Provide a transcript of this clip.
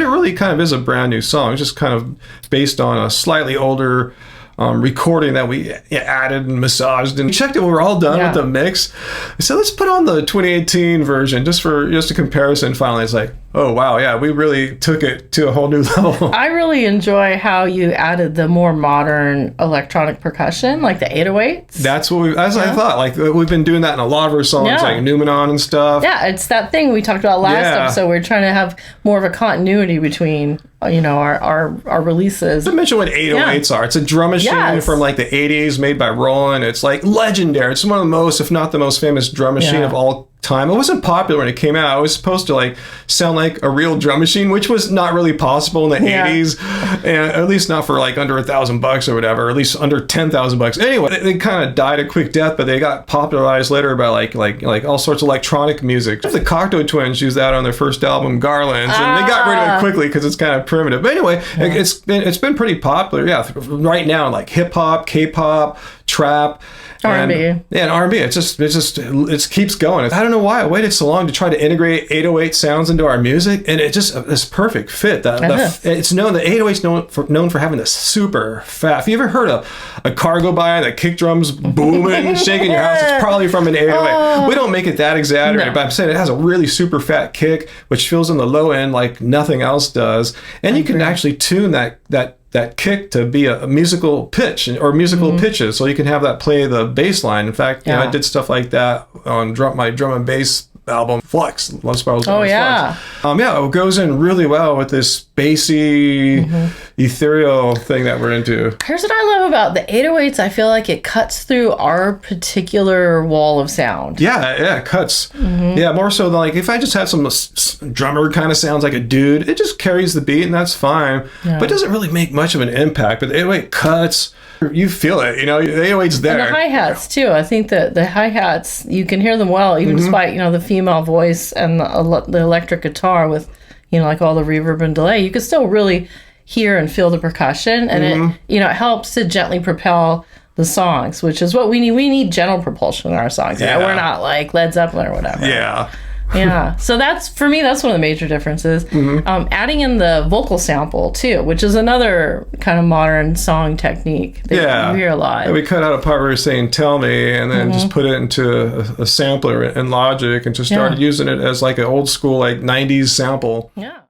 it really kind of is a brand new song. It's just kind of based on a slightly older recording that we added and massaged and checked it when we were all done with the mix. So let's put on the 2018 version just a comparison. Finally, it's like, oh wow, yeah, we really took it to a whole new level. I really enjoy how you added the more modern electronic percussion, like the 808s. That's what I thought. Like we've been doing that in a lot of our songs, like Numenon and stuff. Yeah, it's that thing we talked about last episode. We're trying to have more of a continuity between our releases. To mention what 808s are. It's a drum machine from like the 80s made by Roland. It's like legendary. It's one of the most, if not the most famous drum machine of all time. It wasn't popular when it came out. It was supposed to like sound like a real drum machine, which was not really possible in the 80s, and at least not for like under $1,000 or whatever, or at least under $10,000. Anyway, they kind of died a quick death, but they got popularized later by like all sorts of electronic music. The Cocteau Twins used that on their first album, Garlands, and they got rid of it quickly because it's kind of primitive. But anyway, it's been pretty popular. Yeah, right now, like hip hop, K-pop, trap. R&B. And R&B. It keeps going. I don't know why I waited so long to try to integrate 808 sounds into our music, and it just this perfect fit. It's known that 808's known for having this super fat. If you ever heard a car go by, the kick drums booming, shaking your house, it's probably from an 808. We don't make it that exaggerated, but I'm saying it has a really super fat kick, which fills in the low end like nothing else does, and you can actually tune that kick to be a musical pitch or musical pitches, so you can have that play the bass line. In fact, I did stuff like that on my drum and bass album Flux, Lovespirals. Flux. It goes in really well with this bassy, ethereal thing that we're into. Here's what I love about the 808s. I feel like it cuts through our particular wall of sound. Yeah, it cuts. Yeah, more so than like if I just had some drummer kind of sounds like a dude, it just carries the beat and that's fine. But it doesn't really make much of an impact. But the 808 cuts. You feel it, the 808's there. And the hi-hats, too. I think that the hi-hats, you can hear them well, even despite, the female voice and the electric guitar with, like all the reverb and delay. You can still really hear and feel the percussion, and it helps to gently propel the songs, which is what we need. We need gentle propulsion in our songs. Yeah. We're not like Led Zeppelin or whatever. Yeah. Yeah, so for me that's one of the major differences. Adding in the vocal sample too, which is another kind of modern song technique that you hear a lot. Yeah, we cut out a part where we were saying "tell me" and then just put it into a sampler in Logic and just started using it as like an old school like 90s sample. Yeah.